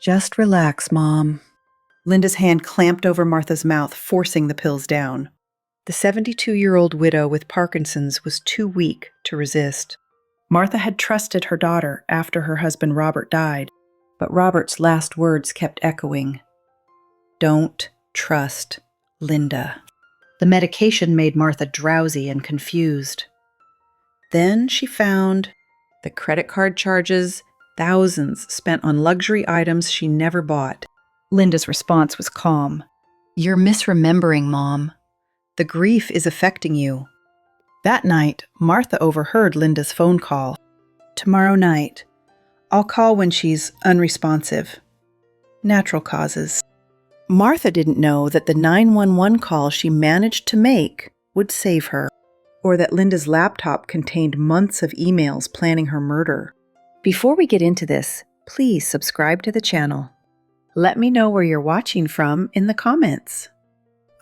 Just relax, Mom. Linda's hand clamped over Martha's mouth, forcing the pills down. The 72-year-old widow with Parkinson's was too weak to resist. Martha had trusted her daughter after her husband Robert died, but Robert's last words kept echoing. Don't trust Linda. The medication made Martha drowsy and confused. Then she found the credit card charges, thousands spent on luxury items she never bought. Linda's response was calm. You're misremembering, Mom. The grief is affecting you. That night, Martha overheard Linda's phone call. Tomorrow night. I'll call when she's unresponsive. Natural causes. Martha didn't know that the 911 call she managed to make would save her, or that Linda's laptop contained months of emails planning her murder. Before we get into this, please subscribe to the channel. Let me know where you're watching from in the comments.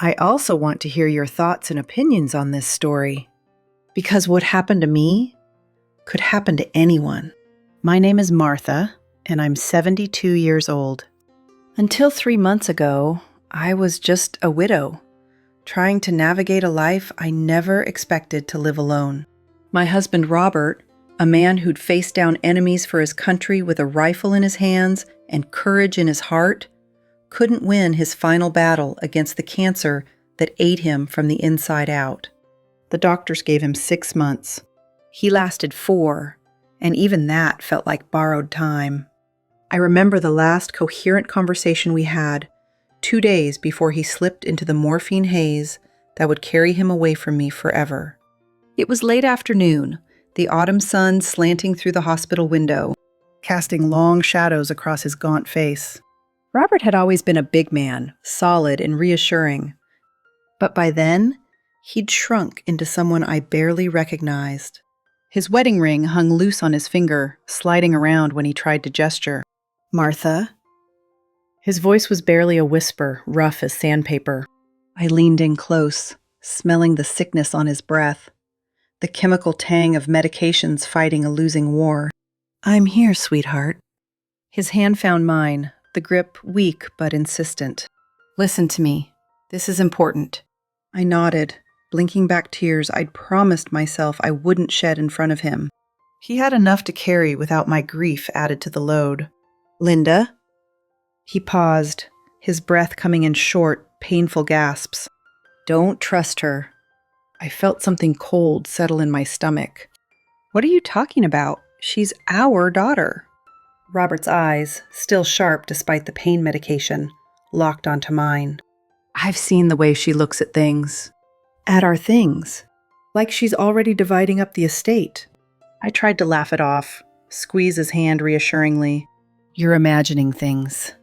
I also want to hear your thoughts and opinions on this story, because what happened to me could happen to anyone. My name is Martha, and I'm 72 years old. Until 3 months ago, I was just a widow, trying to navigate a life I never expected to live alone. My husband Robert, a man who'd faced down enemies for his country with a rifle in his hands and courage in his heart, couldn't win his final battle against the cancer that ate him from the inside out. The doctors gave him 6 months. He lasted 4, and even that felt like borrowed time. I remember the last coherent conversation we had, 2 days before he slipped into the morphine haze that would carry him away from me forever. It was late afternoon, the autumn sun slanting through the hospital window, casting long shadows across his gaunt face. Robert had always been a big man, solid and reassuring. But by then, he'd shrunk into someone I barely recognized. His wedding ring hung loose on his finger, sliding around when he tried to gesture. Martha? His voice was barely a whisper, rough as sandpaper. I leaned in close, smelling the sickness on his breath, the chemical tang of medications fighting a losing war. I'm here, sweetheart. His hand found mine, the grip weak but insistent. Listen to me. This is important. I nodded, blinking back tears I'd promised myself I wouldn't shed in front of him. He had enough to carry without my grief added to the load. Linda? He paused, his breath coming in short, painful gasps. Don't trust her. I felt something cold settle in my stomach. What are you talking about? She's our daughter. Robert's eyes, still sharp despite the pain medication, locked onto mine. I've seen the way she looks at things. At our things. Like she's already dividing up the estate. I tried to laugh it off, squeeze his hand reassuringly. You're imagining things.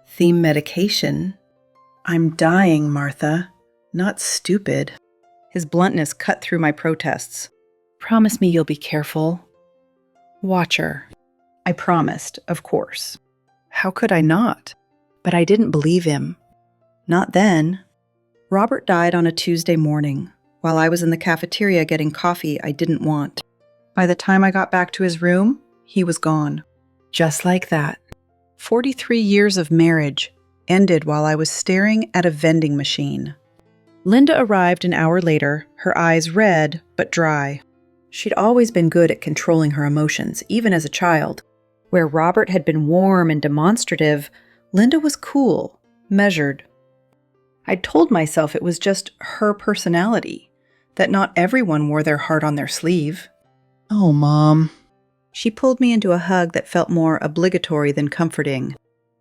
Theme medication? I'm dying, Martha. Not stupid. His bluntness cut through my protests. Promise me you'll be careful. Watch her. I promised, of course. How could I not? But I didn't believe him. Not then. Robert died on a Tuesday morning, while I was in the cafeteria getting coffee I didn't want. By the time I got back to his room, he was gone. Just like that. 43 years of marriage ended while I was staring at a vending machine. Linda arrived an hour later, her eyes red but dry. She'd always been good at controlling her emotions, even as a child. Where Robert had been warm and demonstrative, Linda was cool, measured. I'd told myself it was just her personality, that not everyone wore their heart on their sleeve. Oh, Mom. She pulled me into a hug that felt more obligatory than comforting.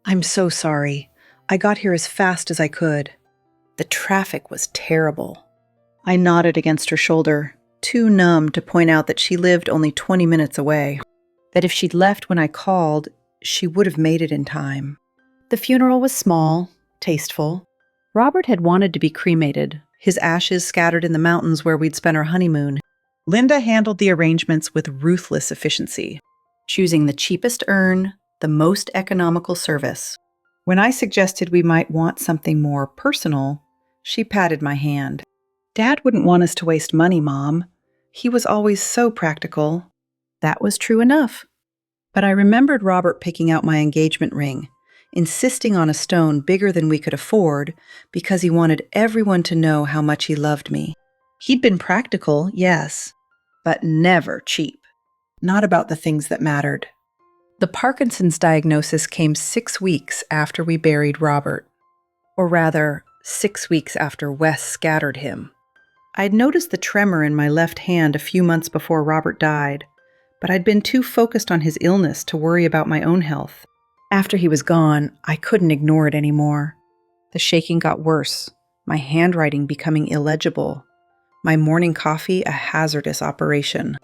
I'm so sorry. I got here as fast as I could. The traffic was terrible. I nodded against her shoulder, too numb to point out that she lived only 20 minutes away. That if she'd left when I called, she would have made it in time. The funeral was small, tasteful. Robert had wanted to be cremated, his ashes scattered in the mountains where we'd spent our honeymoon. Linda handled the arrangements with ruthless efficiency, choosing the cheapest urn, the most economical service. When I suggested we might want something more personal, she patted my hand. Dad wouldn't want us to waste money, Mom. He was always so practical. That was true enough. But I remembered Robert picking out my engagement ring, insisting on a stone bigger than we could afford because he wanted everyone to know how much he loved me. He'd been practical, yes, but never cheap. Not about the things that mattered. The Parkinson's diagnosis came 6 weeks after we buried Robert. Or rather, 6 weeks after Wes scattered him. I'd noticed the tremor in my left hand a few months before Robert died, but I'd been too focused on his illness to worry about my own health. After he was gone, I couldn't ignore it anymore. The shaking got worse, my handwriting becoming illegible, my morning coffee a hazardous operation.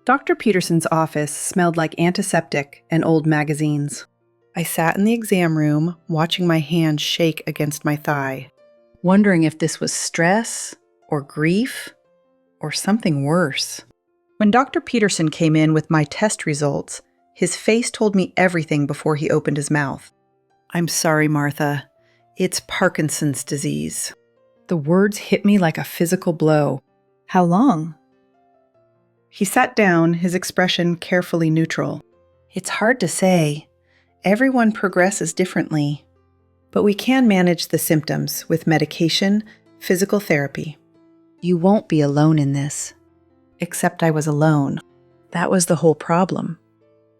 Dr. Peterson's office smelled like antiseptic and old magazines. I sat in the exam room, watching my hand shake against my thigh, wondering if this was stress or grief or something worse. When Dr. Peterson came in with my test results, his face told me everything before he opened his mouth. "I'm sorry, Martha. It's Parkinson's disease." The words hit me like a physical blow. "How long?" He sat down, his expression carefully neutral. "It's hard to say. Everyone progresses differently. But we can manage the symptoms with medication, physical therapy. You won't be alone in this." Except I was alone. That was the whole problem.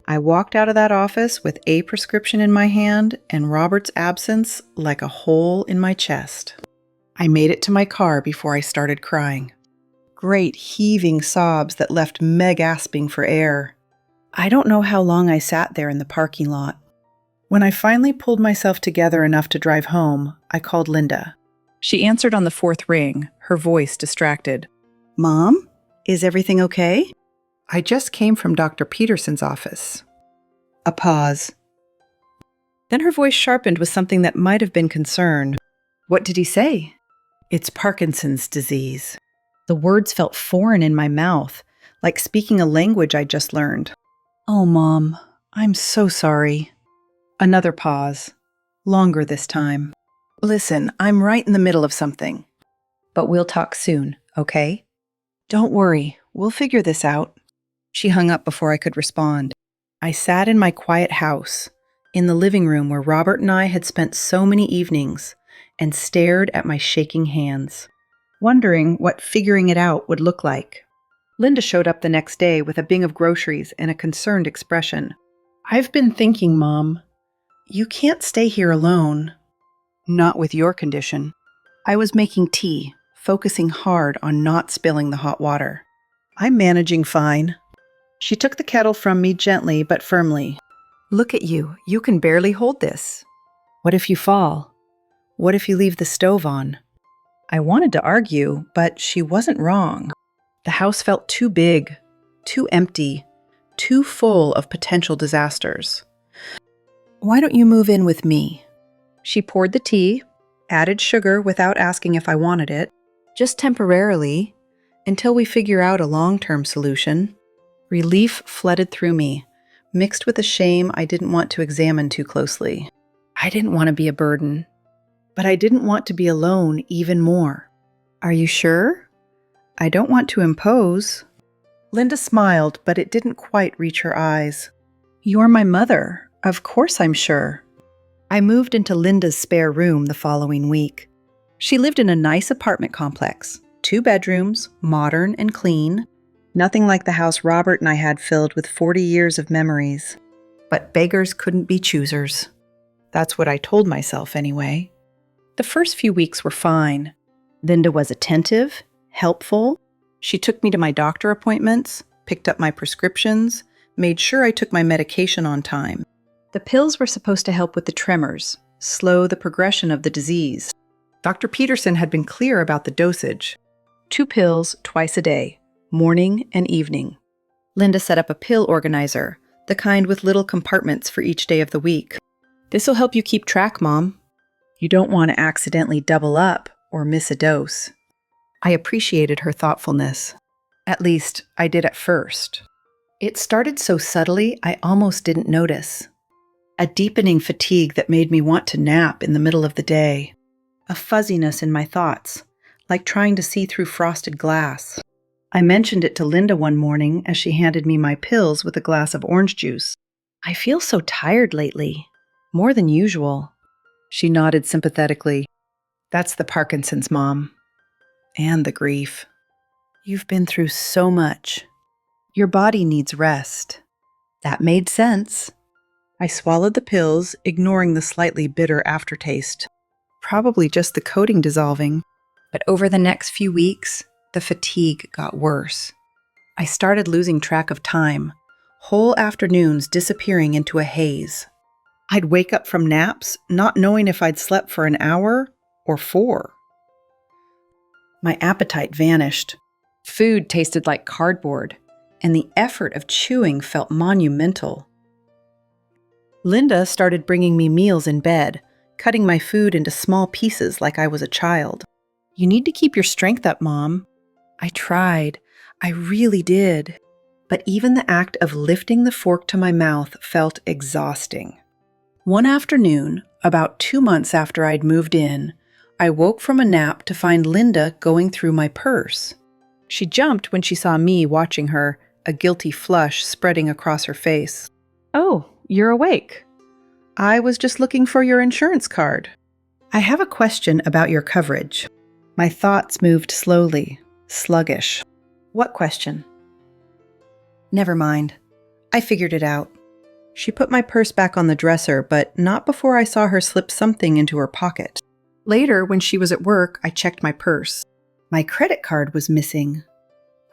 I walked out of that office with a prescription in my hand and Robert's absence like a hole in my chest. I made it to my car before I started crying. Great heaving sobs that left me gasping for air. I don't know how long I sat there in the parking lot. When I finally pulled myself together enough to drive home, I called Linda. She answered on the 4th ring, her voice distracted. "Mom, is everything okay?" "I just came from Dr. Peterson's office." A pause. Then her voice sharpened with something that might have been concern. "What did he say?" "It's Parkinson's disease." The words felt foreign in my mouth, like speaking a language I'd just learned. "Oh, Mom, I'm so sorry." Another pause. Longer this time. "Listen, I'm right in the middle of something. But we'll talk soon, okay? Don't worry, we'll figure this out." She hung up before I could respond. I sat in my quiet house, in the living room where Robert and I had spent so many evenings, and stared at my shaking hands, wondering what figuring it out would look like. Linda showed up the next day with a bin of groceries and a concerned expression. "I've been thinking, Mom. You can't stay here alone. Not with your condition." I was making tea, focusing hard on not spilling the hot water. "I'm managing fine." She took the kettle from me gently but firmly. "Look at you. You can barely hold this. What if you fall? What if you leave the stove on?" I wanted to argue, but she wasn't wrong. The house felt too big, too empty, too full of potential disasters. "Why don't you move in with me?" She poured the tea, added sugar without asking if I wanted it, just temporarily, until we figure out a long-term solution. Relief flooded through me, mixed with a shame I didn't want to examine too closely. I didn't want to be a burden, but I didn't want to be alone even more. "Are you sure? I don't want to impose." Linda smiled, but it didn't quite reach her eyes. "You're my mother. Of course I'm sure." I moved into Linda's spare room the following week. She lived in a nice apartment complex, 2 bedrooms, modern and clean. Nothing like the house Robert and I had filled with 40 years of memories. But beggars couldn't be choosers. That's what I told myself anyway. The first few weeks were fine. Linda was attentive, helpful. She took me to my doctor appointments, picked up my prescriptions, made sure I took my medication on time. The pills were supposed to help with the tremors, slow the progression of the disease. Dr. Peterson had been clear about the dosage. 2 pills twice a day, morning and evening. Linda set up a pill organizer, the kind with little compartments for each day of the week. "This'll help you keep track, Mom. You don't want to accidentally double up or miss a dose." I appreciated her thoughtfulness. At least, I did at first. It started so subtly, I almost didn't notice. A deepening fatigue that made me want to nap in the middle of the day. A fuzziness in my thoughts, like trying to see through frosted glass. I mentioned it to Linda one morning as she handed me my pills with a glass of orange juice. I feel so tired lately, more than usual. She nodded sympathetically. That's the Parkinson's, Mom. And the grief. You've been through so much. Your body needs rest. That made sense. I swallowed the pills, ignoring the slightly bitter aftertaste. Probably just the coating dissolving. But over the next few weeks, the fatigue got worse. I started losing track of time, whole afternoons disappearing into a haze. I'd wake up from naps, not knowing if I'd slept for an hour or 4. My appetite vanished. Food tasted like cardboard, and the effort of chewing felt monumental. Linda started bringing me meals in bed, cutting my food into small pieces like I was a child. You need to keep your strength up, Mom. I tried. I really did. But even the act of lifting the fork to my mouth felt exhausting. One afternoon, about 2 months after I'd moved in, I woke from a nap to find Linda going through my purse. She jumped when she saw me watching her, a guilty flush spreading across her face. Oh, you're awake. I was just looking for your insurance card. I have a question about your coverage. My thoughts moved slowly, sluggish. What question? Never mind. I figured it out. She put my purse back on the dresser, but not before I saw her slip something into her pocket. Later, when she was at work, I checked my purse. My credit card was missing.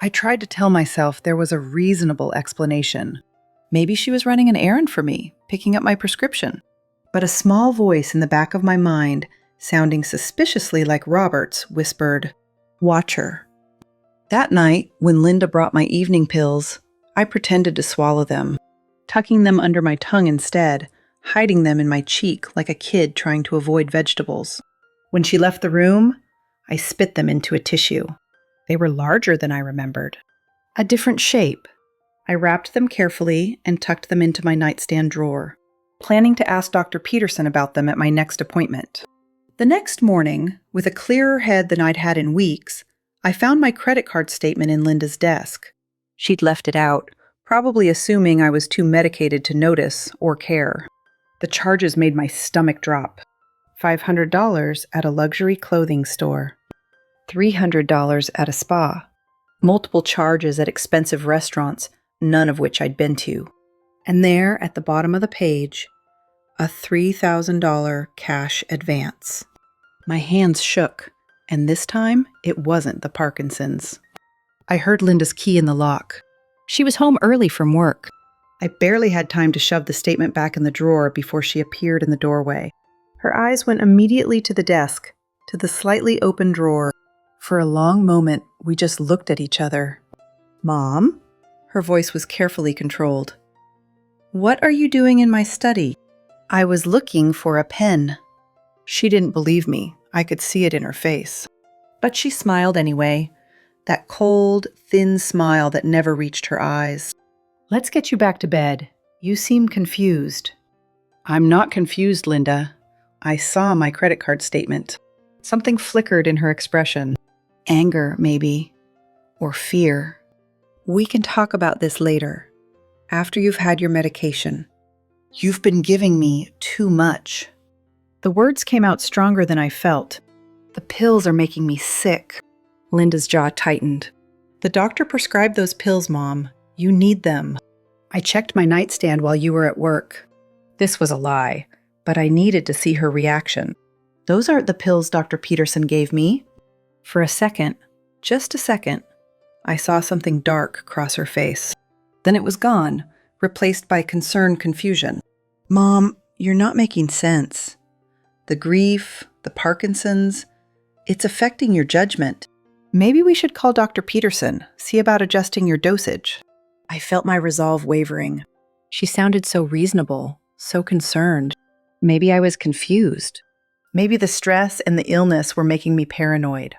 I tried to tell myself there was a reasonable explanation. Maybe she was running an errand for me, picking up my prescription. But a small voice in the back of my mind, sounding suspiciously like Robert's, whispered, "Watch her." That night, when Linda brought my evening pills, I pretended to swallow them, tucking them under my tongue instead, hiding them in my cheek like a kid trying to avoid vegetables. When she left the room, I spit them into a tissue. They were larger than I remembered. A different shape. I wrapped them carefully and tucked them into my nightstand drawer, planning to ask Dr. Peterson about them at my next appointment. The next morning, with a clearer head than I'd had in weeks, I found my credit card statement in Linda's desk. She'd left it out, probably assuming I was too medicated to notice or care. The charges made my stomach drop. $500 at a luxury clothing store. $300 at a spa. Multiple charges at expensive restaurants, none of which I'd been to. And there, at the bottom of the page, a $3,000 cash advance. My hands shook, and this time it wasn't the Parkinsons. I heard Linda's key in the lock. She was home early from work. I barely had time to shove the statement back in the drawer before she appeared in the doorway. Her eyes went immediately to the desk, to the slightly open drawer. For a long moment, we just looked at each other. "Mom?" Her voice was carefully controlled. "What are you doing in my study?" "I was looking for a pen." She didn't believe me. I could see it in her face. But she smiled anyway, that cold, thin smile that never reached her eyes. "Let's get you back to bed. You seem confused." "I'm not confused, Linda. I saw my credit card statement." Something flickered in her expression. Anger, maybe. Or fear. "We can talk about this later, after you've had your medication. You've been giving me too much." The words came out stronger than I felt. "The pills are making me sick." Linda's jaw tightened. "The doctor prescribed those pills, Mom. You need them. I checked my nightstand while you were at work." This was a lie, but I needed to see her reaction. "Those aren't the pills Dr. Peterson gave me." For a second, just a second, I saw something dark cross her face. Then it was gone, replaced by concerned confusion. "Mom, you're not making sense. The grief, the Parkinson's, it's affecting your judgment. Maybe we should call Dr. Peterson, see about adjusting your dosage." I felt my resolve wavering. She sounded so reasonable, so concerned. Maybe I was confused. Maybe the stress and the illness were making me paranoid.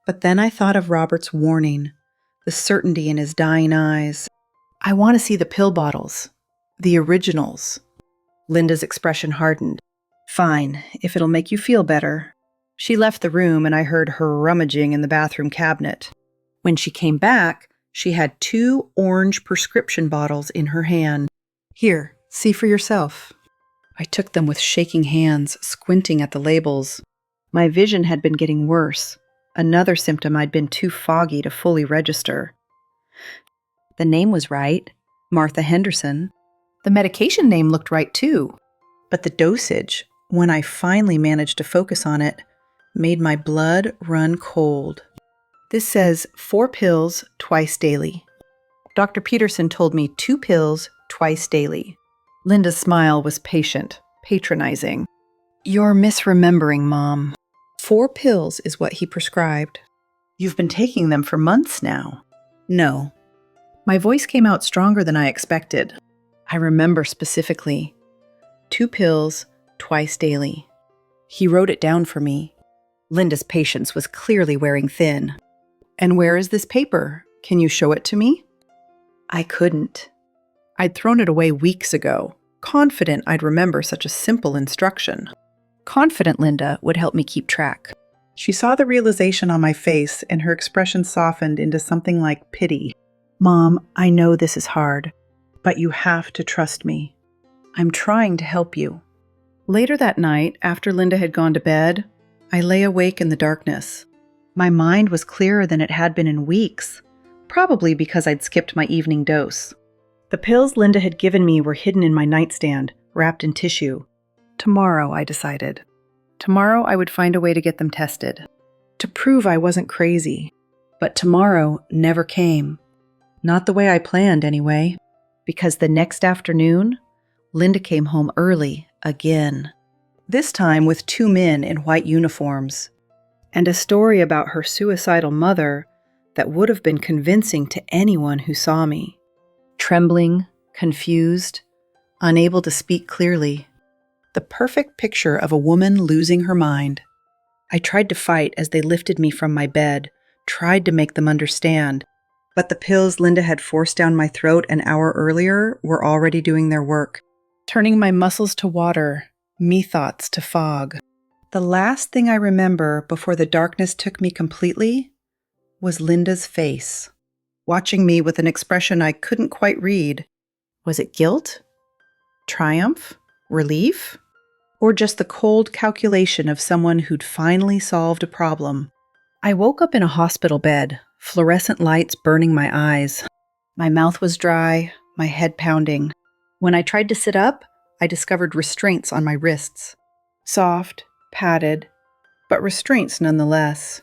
But then I thought of Robert's warning, the certainty in his dying eyes. "I want to see the pill bottles. The originals." Linda's expression hardened. "Fine, if it'll make you feel better." She left the room and I heard her rummaging in the bathroom cabinet. When she came back, she had 2 orange prescription bottles in her hand. "Here, See for yourself. I took them with shaking hands, squinting at the labels. My vision had been getting worse, another symptom I'd been too foggy to fully register. The name was right, Martha Henderson. The medication name looked right too. But the dosage, when I finally managed to focus on it, made my blood run cold. This says 4 pills twice daily. Dr. Peterson told me 2 pills twice daily. Linda's smile was patient, patronizing. You're misremembering, Mom. 4 pills is what he prescribed. You've been taking them for months now. No. My voice came out stronger than I expected. I remember specifically. 2 pills twice daily. He wrote it down for me. Linda's patience was clearly wearing thin. And where is this paper? Can you show it to me? I couldn't. I'd thrown it away weeks ago, confident I'd remember such a simple instruction. Confident Linda would help me keep track. She saw the realization on my face, and her expression softened into something like pity. Mom, I know this is hard, but you have to trust me. I'm trying to help you. Later that night, after Linda had gone to bed, I lay awake in the darkness. My mind was clearer than it had been in weeks, probably because I'd skipped my evening dose. The pills Linda had given me were hidden in my nightstand, wrapped in tissue. Tomorrow, I decided. Tomorrow I would find a way to get them tested, to prove I wasn't crazy. But tomorrow never came. Not the way I planned, anyway. Because the next afternoon, Linda came home early again. This time with 2 men in white uniforms, and a story about her suicidal mother that would have been convincing to anyone who saw me. Trembling, confused, unable to speak clearly. The perfect picture of a woman losing her mind. I tried to fight as they lifted me from my bed, tried to make them understand, but the pills Linda had forced down my throat an hour earlier were already doing their work, turning my muscles to water, me thoughts to fog. The last thing I remember before the darkness took me completely was Linda's face, watching me with an expression I couldn't quite read. Was it guilt? Triumph? Relief? Or just the cold calculation of someone who'd finally solved a problem? I woke up in a hospital bed, fluorescent lights burning my eyes. My mouth was dry, my head pounding. When I tried to sit up, I discovered restraints on my wrists. Soft, padded, but restraints nonetheless.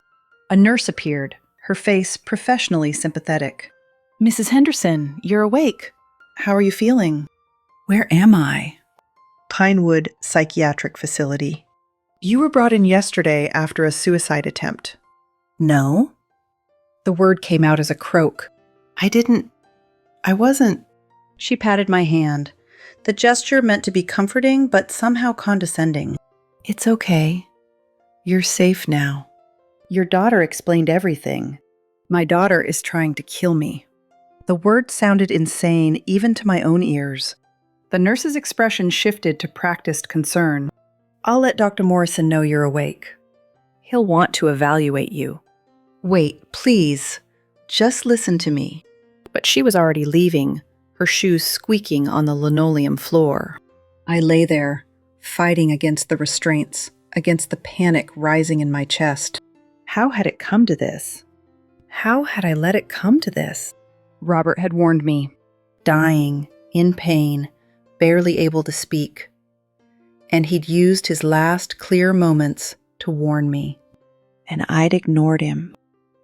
A nurse appeared, her face professionally sympathetic. Mrs. Henderson, you're awake. How are you feeling? Where am I? Pinewood Psychiatric Facility. You were brought in yesterday after a suicide attempt. No? The word came out as a croak. I wasn't. She patted my hand, the gesture meant to be comforting but somehow condescending. It's okay. You're safe now. Your daughter explained everything. My daughter is trying to kill me. The word sounded insane even to my own ears. The nurse's expression shifted to practiced concern. I'll let Dr. Morrison know you're awake. He'll want to evaluate you. Wait, please. Just listen to me. But she was already leaving, her shoes squeaking on the linoleum floor. I lay there, fighting against the restraints, against the panic rising in my chest. How had it come to this? How had I let it come to this? Robert had warned me. Dying, in pain, barely able to speak. And he'd used his last clear moments to warn me. And I'd ignored him.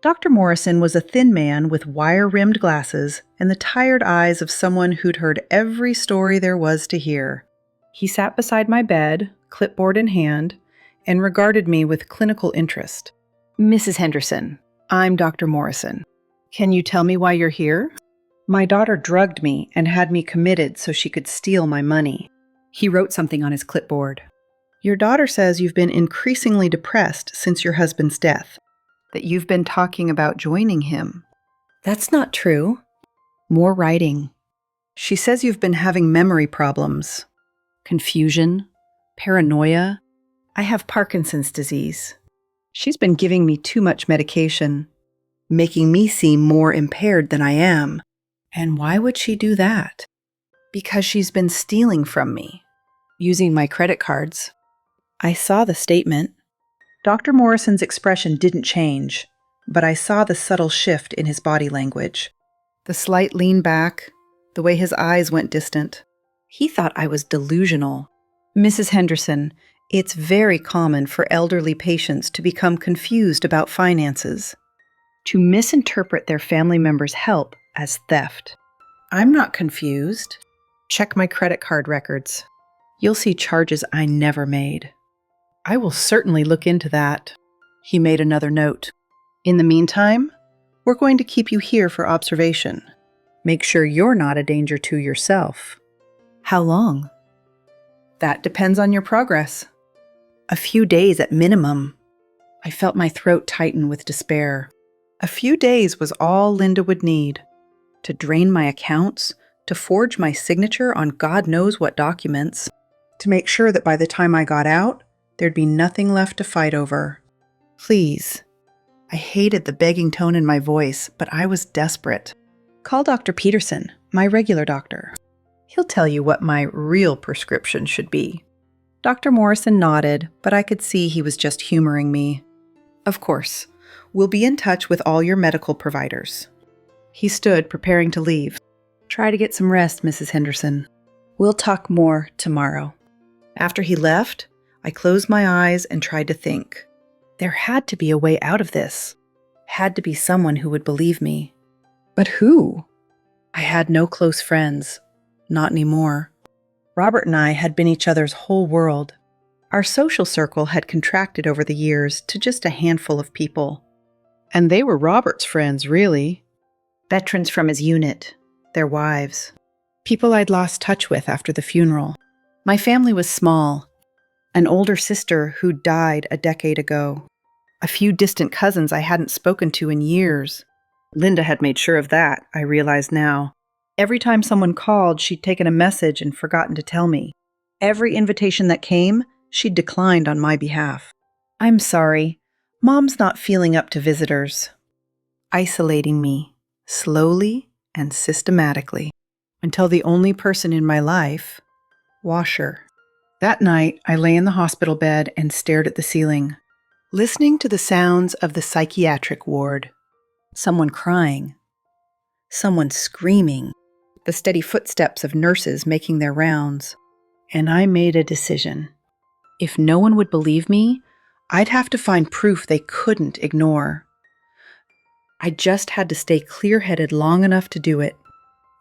Dr. Morrison was a thin man with wire-rimmed glasses and the tired eyes of someone who'd heard every story there was to hear. He sat beside my bed, clipboard in hand, and regarded me with clinical interest. Mrs. Henderson, I'm Dr. Morrison. Can you tell me why you're here? My daughter drugged me and had me committed so she could steal my money. He wrote something on his clipboard. Your daughter says you've been increasingly depressed since your husband's death, that you've been talking about joining him. That's not true. More writing. She says you've been having memory problems, confusion, paranoia. I have Parkinson's disease. She's been giving me too much medication, making me seem more impaired than I am. And why would she do that? Because she's been stealing from me, using my credit cards. I saw the statement. Dr. Morrison's expression didn't change, but I saw the subtle shift in his body language. The slight lean back, the way his eyes went distant. He thought I was delusional. Mrs. Henderson, it's very common for elderly patients to become confused about finances, to misinterpret their family members' help as theft. I'm not confused. Check my credit card records. You'll see charges I never made. I will certainly look into that. He made another note. In the meantime, we're going to keep you here for observation. Make sure you're not a danger to yourself. How long? That depends on your progress. A few days at minimum. I felt my throat tighten with despair. A few days was all Linda would need. To drain my accounts, to forge my signature on God knows what documents, to make sure that by the time I got out, there'd be nothing left to fight over. Please. I hated the begging tone in my voice, but I was desperate. Call Dr. Peterson, my regular doctor. He'll tell you what my real prescription should be. Dr. Morrison nodded, but I could see he was just humoring me. Of course. We'll be in touch with all your medical providers. He stood, preparing to leave. Try to get some rest, Mrs. Henderson. We'll talk more tomorrow. After he left, I closed my eyes and tried to think. There had to be a way out of this. Had to be someone who would believe me. But who? I had no close friends. Not anymore. Robert and I had been each other's whole world. Our social circle had contracted over the years to just a handful of people. And they were Robert's friends, really. Veterans from his unit, their wives. People I'd lost touch with after the funeral. My family was small. An older sister who died a decade ago. A few distant cousins I hadn't spoken to in years. Linda had made sure of that, I realize now. Every time someone called, she'd taken a message and forgotten to tell me. Every invitation that came, she'd declined on my behalf. I'm sorry. Mom's not feeling up to visitors. Isolating me, slowly and systematically, until the only person in my life, Washer. That night, I lay in the hospital bed and stared at the ceiling, listening to the sounds of the psychiatric ward. Someone crying. Someone screaming. The steady footsteps of nurses making their rounds. And I made a decision. If no one would believe me, I'd have to find proof they couldn't ignore. I just had to stay clear-headed long enough to do it.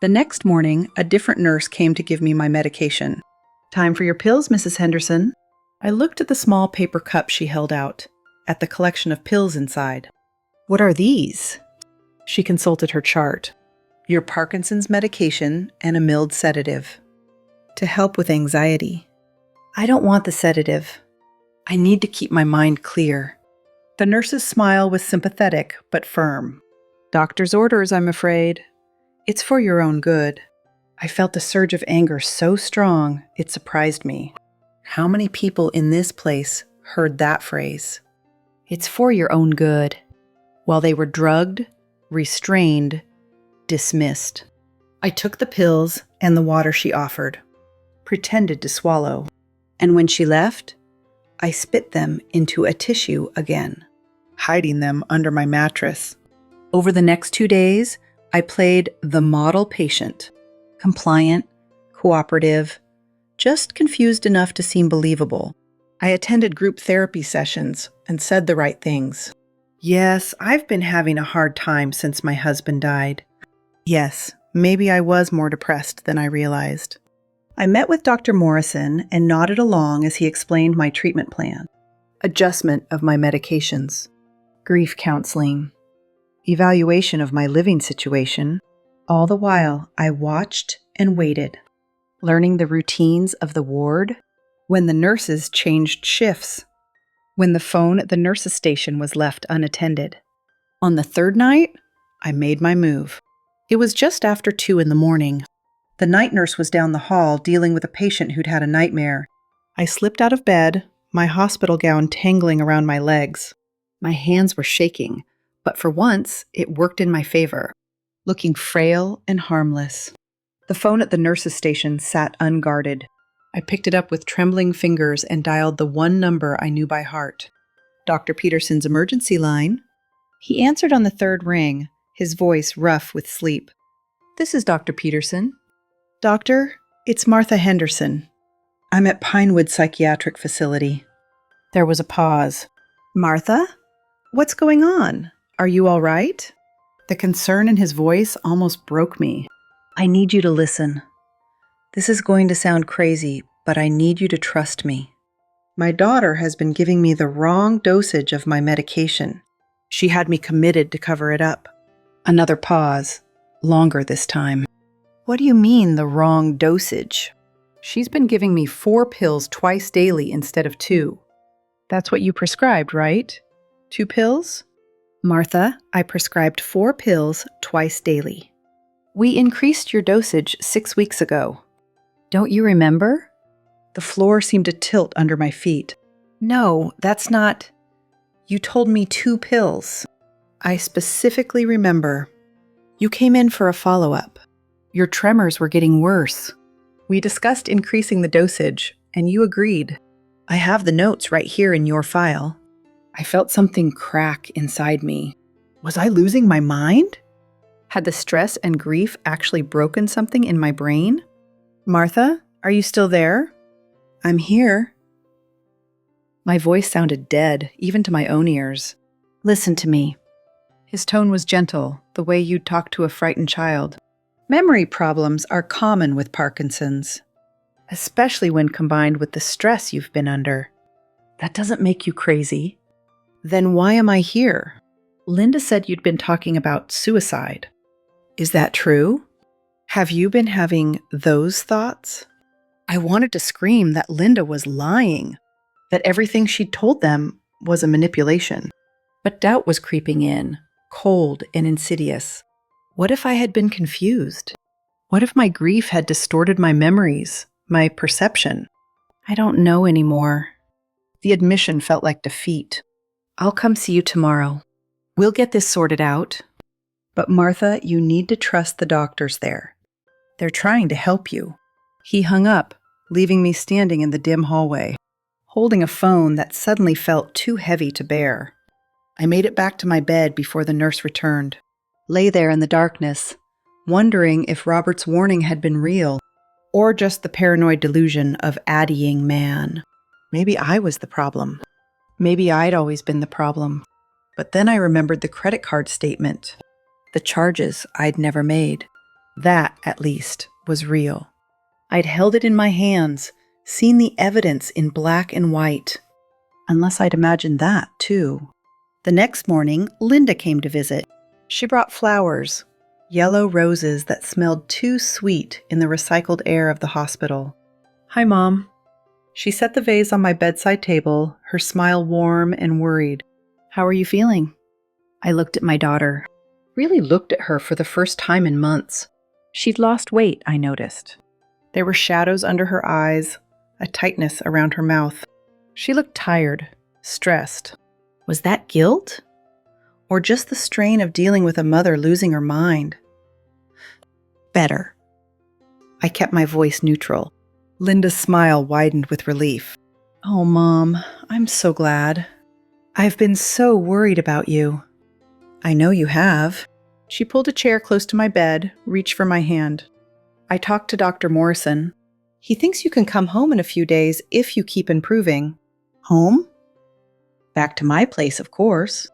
The next morning, a different nurse came to give me my medication. Time for your pills, Mrs. Henderson. I looked at the small paper cup she held out, at the collection of pills inside. What are these? She consulted her chart. Your Parkinson's medication and a mild sedative. To help with anxiety. I don't want the sedative. I need to keep my mind clear. The nurse's smile was sympathetic but firm. Doctor's orders, I'm afraid. It's for your own good. I felt a surge of anger so strong, it surprised me. How many people in this place heard that phrase? It's for your own good. While they were drugged, restrained, dismissed. I took the pills and the water she offered, pretended to swallow, and when she left, I spit them into a tissue again, hiding them under my mattress. Over the next 2 days, I played the model patient, compliant, cooperative, just confused enough to seem believable. I attended group therapy sessions and said the right things. Yes, I've been having a hard time since my husband died. Yes, maybe I was more depressed than I realized. I met with Dr. Morrison and nodded along as he explained my treatment plan. Adjustment of my medications, grief counseling, evaluation of my living situation. All the while, I watched and waited, learning the routines of the ward, when the nurses changed shifts, when the phone at the nurses' station was left unattended. On the third night, I made my move. It was just after 2 a.m. The night nurse was down the hall dealing with a patient who'd had a nightmare. I slipped out of bed, my hospital gown tangling around my legs. My hands were shaking, but for once, it worked in my favor, looking frail and harmless. The phone at the nurse's station sat unguarded. I picked it up with trembling fingers and dialed the one number I knew by heart. Dr. Peterson's emergency line. He answered on the third ring, his voice rough with sleep. This is Dr. Peterson. Doctor, it's Martha Henderson. I'm at Pinewood Psychiatric Facility. There was a pause. Martha? What's going on? Are you all right? The concern in his voice almost broke me. I need you to listen. This is going to sound crazy, but I need you to trust me. My daughter has been giving me the wrong dosage of my medication. She had me committed to cover it up. Another pause, longer this time. What do you mean, the wrong dosage? She's been giving me 4 pills twice daily instead of 2. That's what you prescribed, right? 2 pills? Martha, I prescribed 4 pills twice daily. We increased your dosage 6 weeks ago. Don't you remember? The floor seemed to tilt under my feet. No, that's not... You told me 2 pills. I specifically remember. You came in for a follow-up. Your tremors were getting worse. We discussed increasing the dosage, and you agreed. I have the notes right here in your file. I felt something crack inside me. Was I losing my mind? Had the stress and grief actually broken something in my brain? Martha, are you still there? I'm here. My voice sounded dead, even to my own ears. Listen to me. His tone was gentle, the way you'd talk to a frightened child. Memory problems are common with Parkinson's, especially when combined with the stress you've been under. That doesn't make you crazy. Then why am I here? Linda said you'd been talking about suicide. Is that true? Have you been having those thoughts? I wanted to scream that Linda was lying, that everything she'd told them was a manipulation. But doubt was creeping in, cold and insidious. What if I had been confused? What if my grief had distorted my memories, my perception? I don't know anymore. The admission felt like defeat. I'll come see you tomorrow. We'll get this sorted out. But Martha, you need to trust the doctors there. They're trying to help you. He hung up, leaving me standing in the dim hallway, holding a phone that suddenly felt too heavy to bear. I made it back to my bed before the nurse returned. Lay there in the darkness, wondering if Robert's warning had been real, or just the paranoid delusion of addying man. Maybe I was the problem. Maybe I'd always been the problem. But then I remembered the credit card statement. The charges I'd never made. That, at least, was real. I'd held it in my hands, seen the evidence in black and white. Unless I'd imagined that, too. The next morning, Linda came to visit. She brought flowers, yellow roses that smelled too sweet in the recycled air of the hospital. Hi, Mom. She set the vase on my bedside table, her smile warm and worried. How are you feeling? I looked at my daughter. Really looked at her for the first time in months. She'd lost weight, I noticed. There were shadows under her eyes, a tightness around her mouth. She looked tired, stressed. Was that guilt? Or just the strain of dealing with a mother losing her mind? Better. I kept my voice neutral. Linda's smile widened with relief. Oh, Mom, I'm so glad. I've been so worried about you. I know you have. She pulled a chair close to my bed, reached for my hand. I talked to Dr. Morrison. He thinks you can come home in a few days if you keep improving. Home? Back to my place, of course,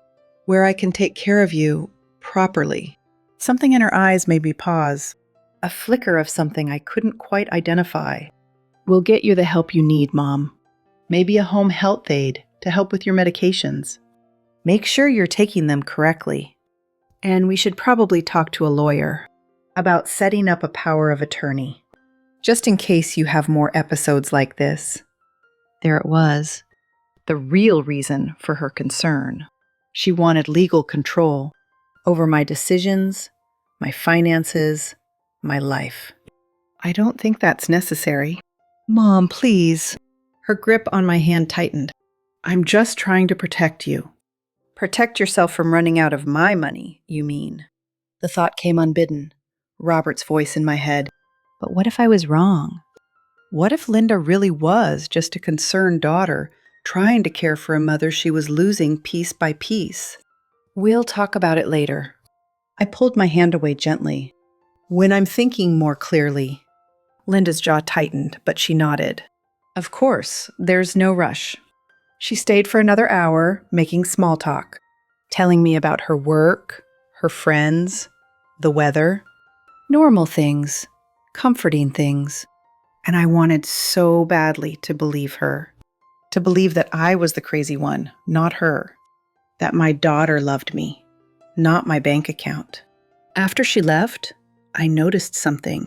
where I can take care of you properly. Something in her eyes made me pause, a flicker of something I couldn't quite identify. We'll get you the help you need, Mom. Maybe a home health aide to help with your medications. Make sure you're taking them correctly. And we should probably talk to a lawyer about setting up a power of attorney, just in case you have more episodes like this. There it was, the real reason for her concern. She wanted legal control over my decisions, my finances, my life. I don't think that's necessary. Mom, please. Her grip on my hand tightened. I'm just trying to protect you. Protect yourself from running out of my money, you mean? The thought came unbidden, Robert's voice in my head. But what if I was wrong? What if Linda really was just a concerned daughter trying to care for a mother she was losing piece by piece? We'll talk about it later. I pulled my hand away gently. When I'm thinking more clearly. Linda's jaw tightened, but she nodded. Of course, there's no rush. She stayed for another hour, making small talk, telling me about her work, her friends, the weather, normal things, comforting things. And I wanted so badly to believe her, to believe that I was the crazy one, not her, that my daughter loved me, not my bank account. After she left, I noticed something.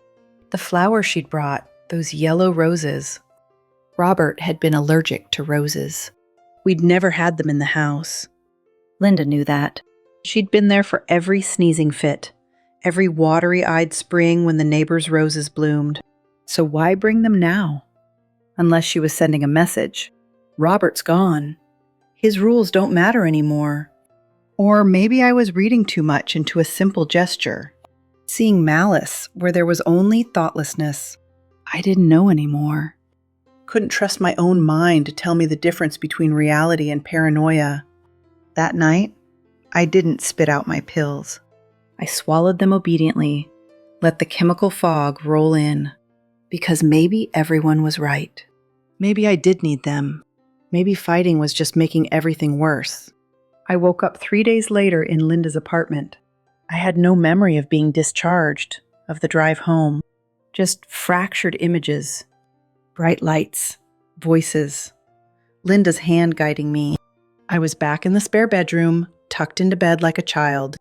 The flowers she'd brought, those yellow roses. Robert had been allergic to roses. We'd never had them in the house. Linda knew that. She'd been there for every sneezing fit, every watery-eyed spring when the neighbors' roses bloomed. So why bring them now? Unless she was sending a message. Robert's gone. His rules don't matter anymore. Or maybe I was reading too much into a simple gesture, seeing malice where there was only thoughtlessness. I didn't know anymore. Couldn't trust my own mind to tell me the difference between reality and paranoia. That night, I didn't spit out my pills. I swallowed them obediently, let the chemical fog roll in, because maybe everyone was right. Maybe I did need them. Maybe fighting was just making everything worse. I woke up 3 days later in Linda's apartment. I had no memory of being discharged, of the drive home, just fractured images, bright lights, voices, Linda's hand guiding me. I was back in the spare bedroom, tucked into bed like a child.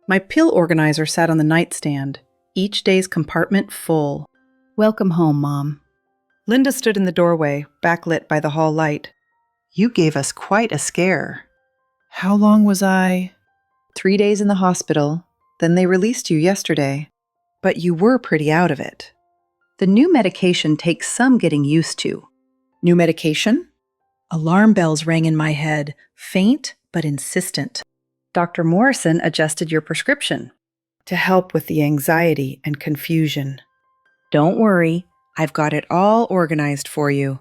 My pill organizer sat on the nightstand, each day's compartment full. Welcome home, Mom. Linda stood in the doorway, backlit by the hall light. You gave us quite a scare. How long was I? 3 days in the hospital, then they released you yesterday. But you were pretty out of it. The new medication takes some getting used to. New medication? Alarm bells rang in my head, faint but insistent. Dr. Morrison adjusted your prescription to help with the anxiety and confusion. Don't worry, I've got it all organized for you.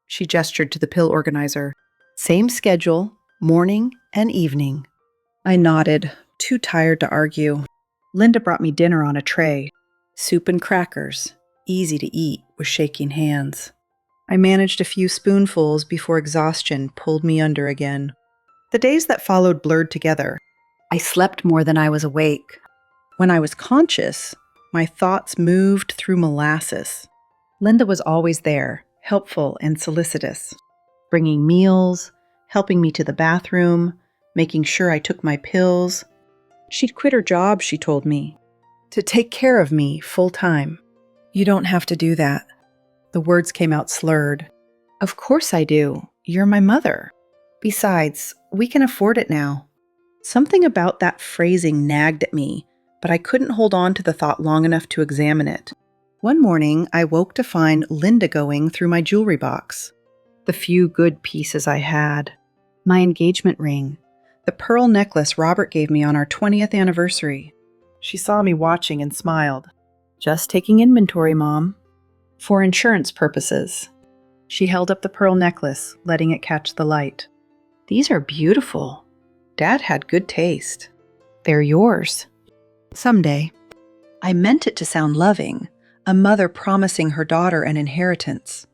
She gestured to the pill organizer. Same schedule, morning and evening. I nodded, too tired to argue. Linda brought me dinner on a tray. Soup and crackers, easy to eat with shaking hands. I managed a few spoonfuls before exhaustion pulled me under again. The days that followed blurred together. I slept more than I was awake. When I was conscious, my thoughts moved through molasses. Linda was always there, helpful and solicitous, bringing meals, helping me to the bathroom, making sure I took my pills. She'd quit her job, she told me, to take care of me full time. You don't have to do that. The words came out slurred. Of course I do. You're my mother. Besides, we can afford it now. Something about that phrasing nagged at me, but I couldn't hold on to the thought long enough to examine it. One morning, I woke to find Linda going through my jewelry box. The few good pieces I had. My engagement ring. The pearl necklace Robert gave me on our 20th anniversary. She saw me watching and smiled. Just taking inventory, Mom. For insurance purposes. She held up the pearl necklace, letting it catch the light. These are beautiful. Dad had good taste. They're yours. Someday. I meant it to sound loving, a mother promising her daughter an inheritance.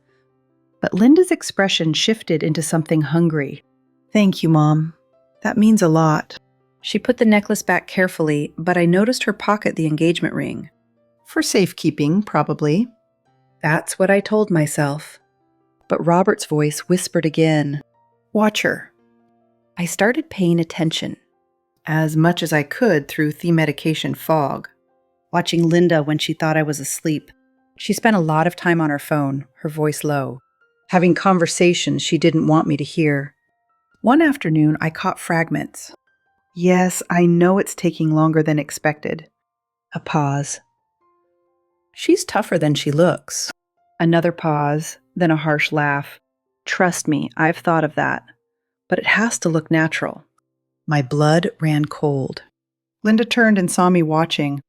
But Linda's expression shifted into something hungry. Thank you, Mom. That means a lot. She put the necklace back carefully, but I noticed her pocket the engagement ring. For safekeeping, probably. That's what I told myself. But Robert's voice whispered again. Watch her. I started paying attention, as much as I could through the medication fog, watching Linda when she thought I was asleep. She spent a lot of time on her phone, her voice low, having conversations she didn't want me to hear. One afternoon, I caught fragments. Yes, I know it's taking longer than expected. A pause. She's tougher than she looks. Another pause, then a harsh laugh. Trust me, I've thought of that. But it has to look natural. My blood ran cold. Linda turned and saw me watching.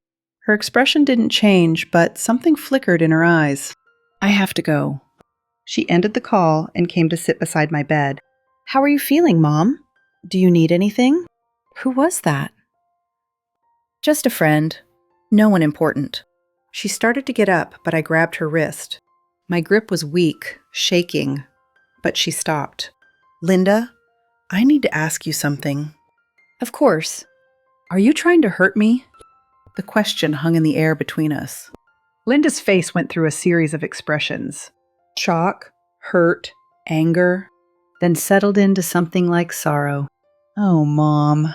Her expression didn't change, but something flickered in her eyes. I have to go. She ended the call and came to sit beside my bed. How are you feeling, Mom? Do you need anything? Who was that? Just a friend. No one important. She started to get up, but I grabbed her wrist. My grip was weak, shaking, but she stopped. Linda, I need to ask you something. Of course. Are you trying to hurt me? The question hung in the air between us. Linda's face went through a series of expressions. Shock, hurt, anger, then settled into something like sorrow. Oh, Mom.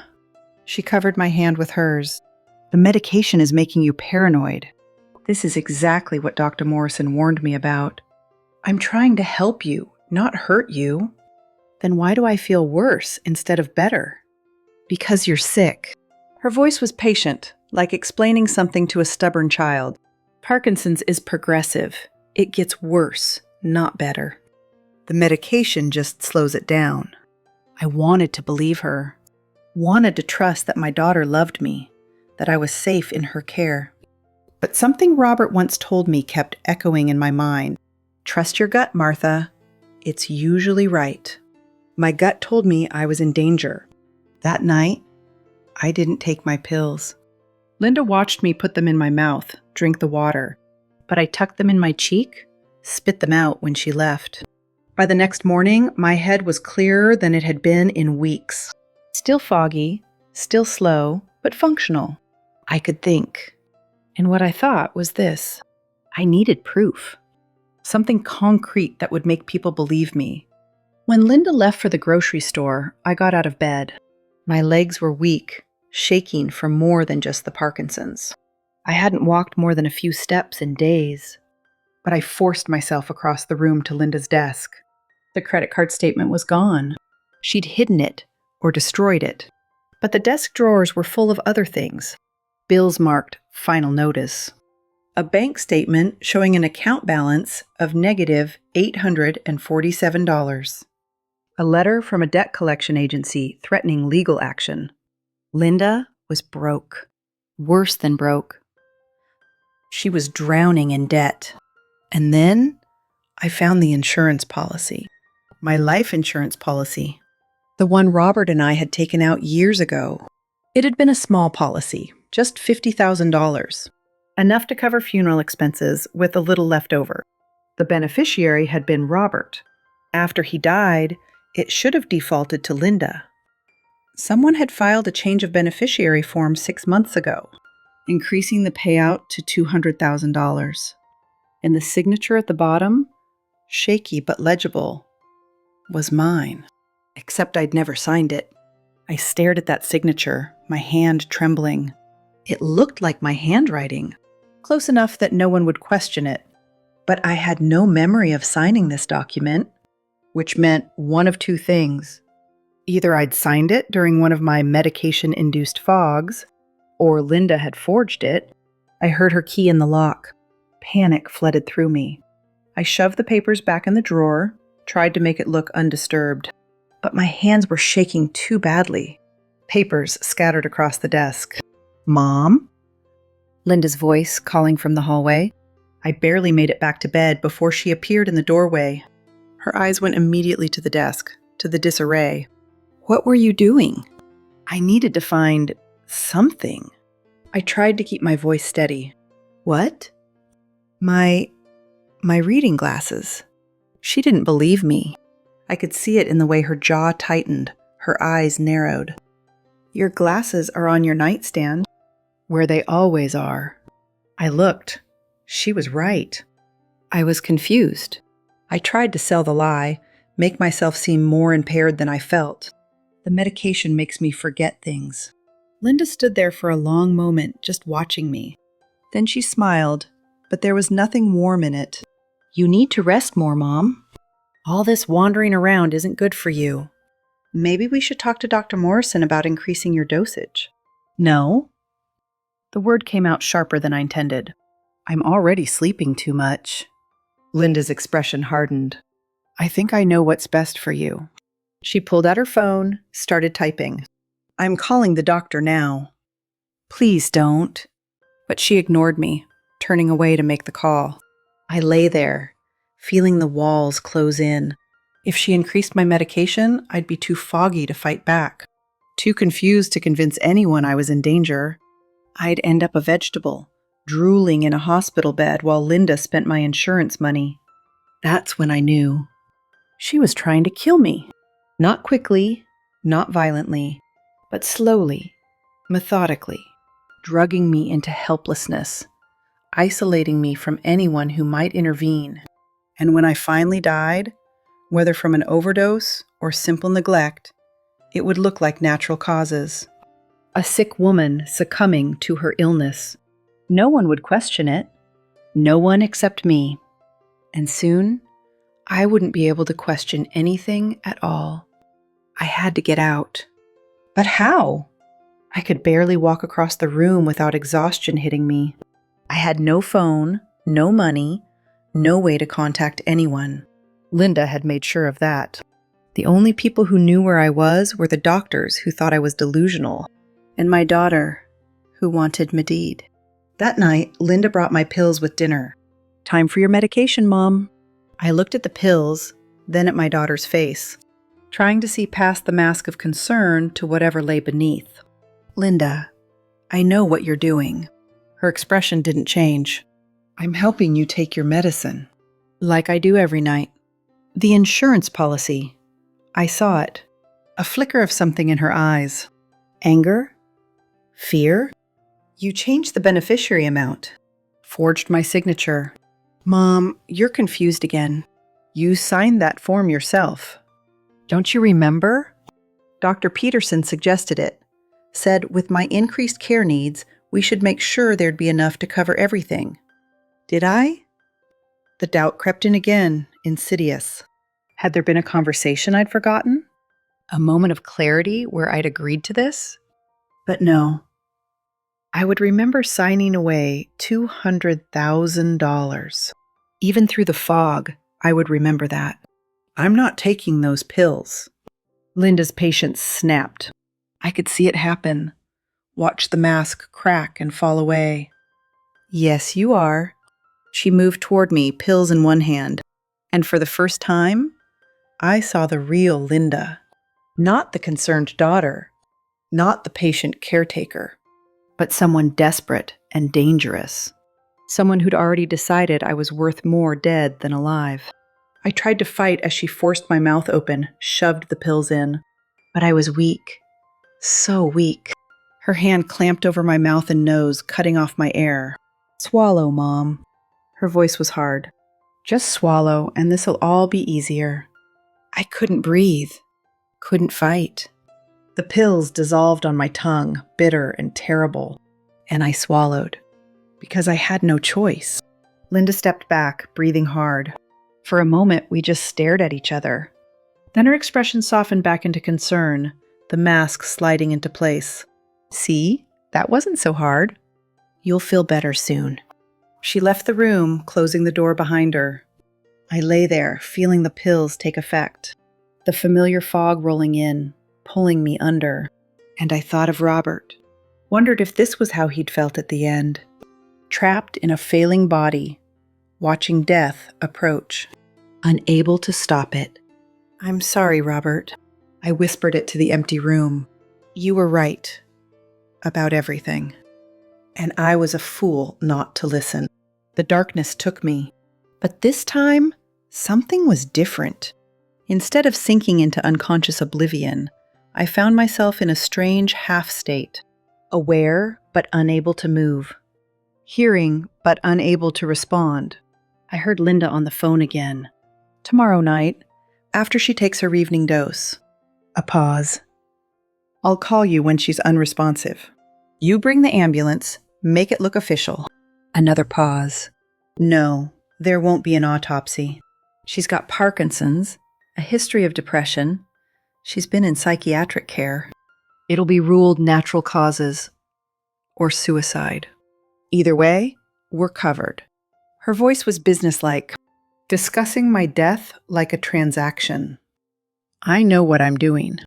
She covered my hand with hers. The medication is making you paranoid. This is exactly what Dr. Morrison warned me about. I'm trying to help you, not hurt you. Then why do I feel worse instead of better? Because you're sick. Her voice was patient, like explaining something to a stubborn child. Parkinson's is progressive. It gets worse, not better. The medication just slows it down. I wanted to believe her. Wanted to trust that my daughter loved me, that I was safe in her care. But something Robert once told me kept echoing in my mind. Trust your gut, Martha. It's usually right. My gut told me I was in danger. That night, I didn't take my pills. Linda watched me put them in my mouth, drink the water, but I tucked them in my cheek, spit them out when she left. By the next morning, my head was clearer than it had been in weeks. Still foggy, still slow, but functional. I could think. And what I thought was this. I needed proof. Something concrete that would make people believe me. When Linda left for the grocery store, I got out of bed. My legs were weak, shaking from more than just the Parkinson's. I hadn't walked more than a few steps in days. But I forced myself across the room to Linda's desk. The credit card statement was gone. She'd hidden it or destroyed it. But the desk drawers were full of other things. Bills marked final notice. A bank statement showing an account balance of negative $847. A letter from a debt collection agency threatening legal action. Linda was broke. Worse than broke. She was drowning in debt. And then I found the insurance policy. My life insurance policy. The one Robert and I had taken out years ago. It had been a small policy, just $50,000. Enough to cover funeral expenses with a little left over. The beneficiary had been Robert. After he died, it should have defaulted to Linda. Someone had filed a change of beneficiary form 6 months ago, increasing the payout to $200,000. And the signature at the bottom, shaky but legible, was mine. Except I'd never signed it. I stared at that signature, my hand trembling. It looked like my handwriting, close enough that no one would question it. But I had no memory of signing this document, which meant one of two things. Either I'd signed it during one of my medication-induced fogs, or Linda had forged it. I heard her key in the lock. Panic flooded through me. I shoved the papers back in the drawer, tried to make it look undisturbed. But my hands were shaking too badly. Papers scattered across the desk. Mom? Linda's voice calling from the hallway. I barely made it back to bed before she appeared in the doorway. Her eyes went immediately to the desk, to the disarray. What were you doing? I needed to find something. I tried to keep my voice steady. What? My reading glasses. She didn't believe me. I could see it in the way her jaw tightened, her eyes narrowed. Your glasses are on your nightstand, where they always are. I looked. She was right. I was confused. I tried to sell the lie, make myself seem more impaired than I felt. The medication makes me forget things. Linda stood there for a long moment, just watching me. Then she smiled, but there was nothing warm in it. You need to rest more, Mom. All this wandering around isn't good for you. Maybe we should talk to Dr. Morrison about increasing your dosage. No? The word came out sharper than I intended. I'm already sleeping too much. Linda's expression hardened. I think I know what's best for you. She pulled out her phone, started typing. I'm calling the doctor now. Please don't. But she ignored me, turning away to make the call. I lay there, feeling the walls close in. If she increased my medication, I'd be too foggy to fight back, too confused to convince anyone I was in danger. I'd end up a vegetable, drooling in a hospital bed while Linda spent my insurance money. That's when I knew. She was trying to kill me. Not quickly, not violently, but slowly, methodically, drugging me into helplessness, isolating me from anyone who might intervene. And when I finally died, whether from an overdose or simple neglect, it would look like natural causes. A sick woman succumbing to her illness. No one would question it. No one except me. And soon, I wouldn't be able to question anything at all. I had to get out. But how? I could barely walk across the room without exhaustion hitting me. I had no phone, no money, no way to contact anyone. Linda had made sure of that. The only people who knew where I was were the doctors who thought I was delusional, and my daughter, who wanted Medid. That night, Linda brought my pills with dinner. "Time for your medication, Mom." I looked at the pills, then at my daughter's face, trying to see past the mask of concern to whatever lay beneath. "Linda, I know what you're doing." Her expression didn't change. "I'm helping you take your medicine, like I do every night." The insurance policy. I saw it. A flicker of something in her eyes. Anger? Fear? "You changed the beneficiary amount. Forged my signature." "Mom, you're confused again. You signed that form yourself. Don't you remember? Dr. Peterson suggested it. Said with my increased care needs, we should make sure there'd be enough to cover everything. Did I?" The doubt crept in again, insidious. Had there been a conversation I'd forgotten? A moment of clarity where I'd agreed to this? But no. I would remember signing away $200,000. Even through the fog, I would remember that. "I'm not taking those pills." Linda's patience snapped. I could see it happen. Watch the mask crack and fall away. "Yes, you are." She moved toward me, pills in one hand. And for the first time, I saw the real Linda. Not the concerned daughter. Not the patient caretaker. But someone desperate and dangerous. Someone who'd already decided I was worth more dead than alive. I tried to fight as she forced my mouth open, shoved the pills in. But I was weak. So weak. Her hand clamped over my mouth and nose, cutting off my air. "Swallow, Mom." Her voice was hard. "Just swallow, and this'll all be easier." I couldn't breathe. Couldn't fight. The pills dissolved on my tongue, bitter and terrible. And I swallowed. Because I had no choice. Linda stepped back, breathing hard. For a moment, we just stared at each other. Then her expression softened back into concern, the mask sliding into place. "See? That wasn't so hard. You'll feel better soon." She left the room, closing the door behind her. I lay there, feeling the pills take effect. The familiar fog rolling in, pulling me under. And I thought of Robert. Wondered if this was how he'd felt at the end. Trapped in a failing body, watching death approach. Unable to stop it. "I'm sorry, Robert." I whispered it to the empty room. "You were right. About everything. And I was a fool not to listen." The darkness took me. But this time, something was different. Instead of sinking into unconscious oblivion, I found myself in a strange half-state. Aware, but unable to move. Hearing, but unable to respond. I heard Linda on the phone again. "Tomorrow night, after she takes her evening dose." A pause. "I'll call you when she's unresponsive. You bring the ambulance, make it look official." Another pause. "No, there won't be an autopsy. She's got Parkinson's, a history of depression. She's been in psychiatric care. It'll be ruled natural causes or suicide. Either way, we're covered." Her voice was businesslike, discussing my death like a transaction. "I know what I'm doing.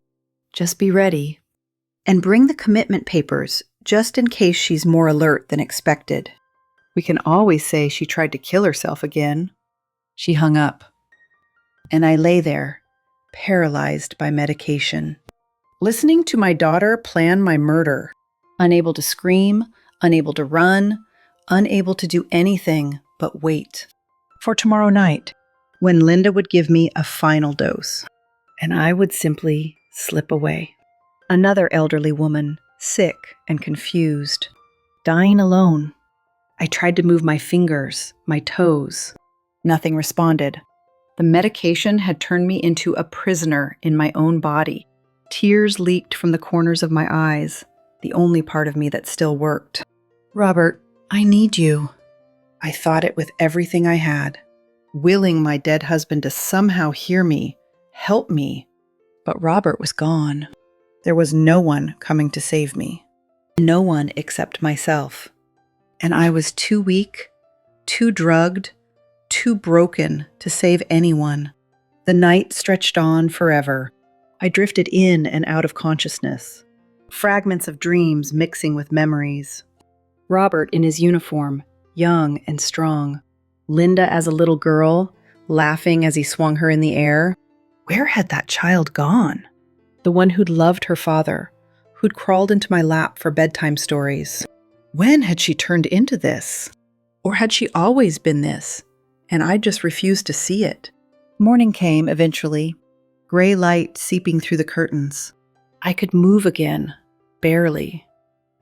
Just be ready. And bring the commitment papers, just in case she's more alert than expected. We can always say she tried to kill herself again. She hung up, and I lay there, paralyzed by medication, listening to my daughter plan my murder, unable to scream, unable to run, unable to do anything but wait for tomorrow night, when Linda would give me a final dose, and I would simply slip away. Another elderly woman, sick and confused, dying alone. I tried to move my fingers, my toes. Nothing responded. The medication had turned me into a prisoner in my own body. Tears leaked from the corners of my eyes, the only part of me that still worked. "Robert, I need you." I thought it with everything I had, willing my dead husband to somehow hear me, help me. But Robert was gone. There was no one coming to save me. No one except myself. And I was too weak, too drugged, too broken to save anyone. The night stretched on forever. I drifted in and out of consciousness, fragments of dreams mixing with memories. Robert in his uniform, young and strong. Linda as a little girl, laughing as he swung her in the air. Where had that child gone? The one who'd loved her father, who'd crawled into my lap for bedtime stories. When had she turned into this? Or had she always been this, and I just refused to see it? Morning came eventually, gray light seeping through the curtains. I could move again, barely.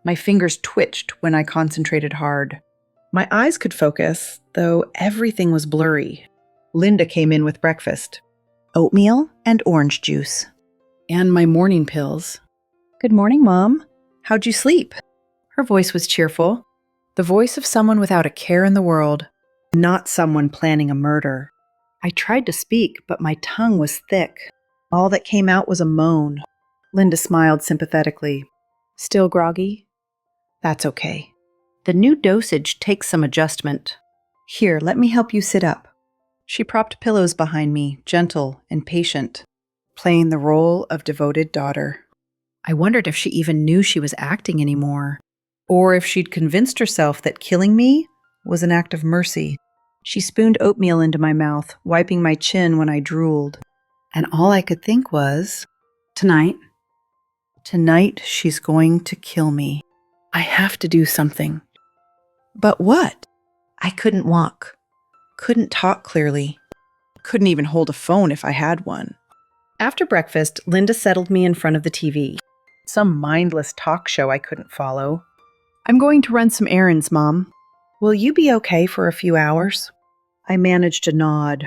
My fingers twitched when I concentrated hard. My eyes could focus, though everything was blurry. Linda came in with breakfast. Oatmeal and orange juice. And my morning pills. "Good morning, Mom. How'd you sleep?" Her voice was cheerful, the voice of someone without a care in the world, not someone planning a murder. I tried to speak, but my tongue was thick. All that came out was a moan. Linda smiled sympathetically. "Still groggy? That's okay. The new dosage takes some adjustment. Here, let me help you sit up." She propped pillows behind me, gentle and patient, playing the role of devoted daughter. I wondered if she even knew she was acting anymore, or if she'd convinced herself that killing me was an act of mercy. She spooned oatmeal into my mouth, wiping my chin when I drooled. And all I could think was, tonight she's going to kill me. I have to do something. But what? I couldn't walk, couldn't talk clearly, couldn't even hold a phone if I had one. After breakfast, Linda settled me in front of the TV. Some mindless talk show I couldn't follow. "I'm going to run some errands, Mom. Will you be okay for a few hours?" I managed to nod.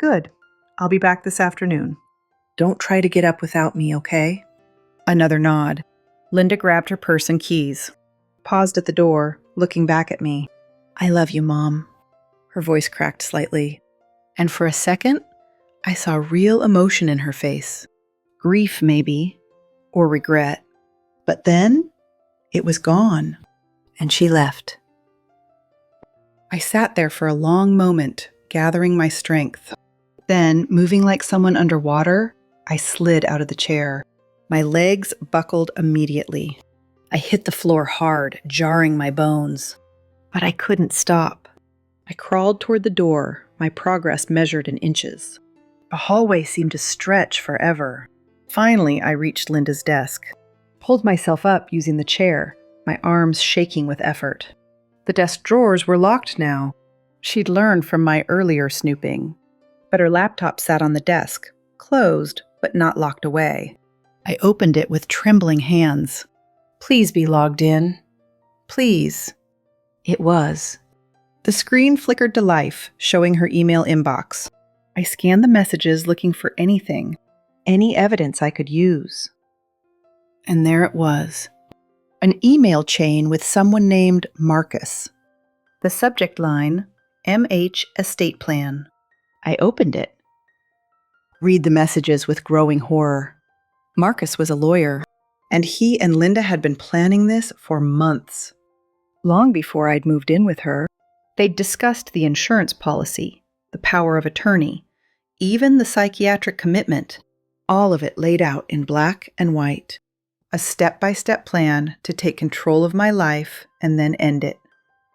"Good. I'll be back this afternoon. Don't try to get up without me, okay?" Another nod. Linda grabbed her purse and keys, paused at the door, looking back at me. "I love you, Mom." Her voice cracked slightly, and for a second, I saw real emotion in her face. Grief, maybe, or regret. But then, it was gone, and she left. I sat there for a long moment, gathering my strength. Then, moving like someone underwater, I slid out of the chair. My legs buckled immediately. I hit the floor hard, jarring my bones. But I couldn't stop. I crawled toward the door, my progress measured in inches. The hallway seemed to stretch forever. Finally, I reached Linda's desk. Pulled myself up using the chair, my arms shaking with effort. The desk drawers were locked now. She'd learned from my earlier snooping. But her laptop sat on the desk, closed, but not locked away. I opened it with trembling hands. "Please be logged in. Please." It was. The screen flickered to life, showing her email inbox. I scanned the messages looking for anything, any evidence I could use. And there it was. An email chain with someone named Marcus. The subject line, MH Estate Plan. I opened it. Read the messages with growing horror. Marcus was a lawyer, and he and Linda had been planning this for months. Long before I'd moved in with her, they'd discussed the insurance policy, the power of attorney, even the psychiatric commitment, all of it laid out in black and white. a step-by-step plan to take control of my life and then end it.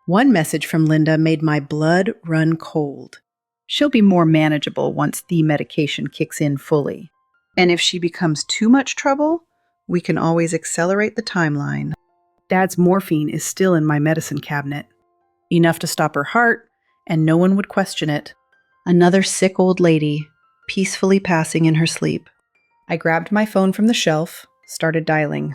One message from Linda made my blood run cold. She'll be more manageable once the medication kicks in fully. And if she becomes too much trouble, we can always accelerate the timeline. Dad's morphine is still in my medicine cabinet. Enough to stop her heart, and no one would question it. Another sick old lady, peacefully passing in her sleep. I grabbed my phone from the shelf, started dialing.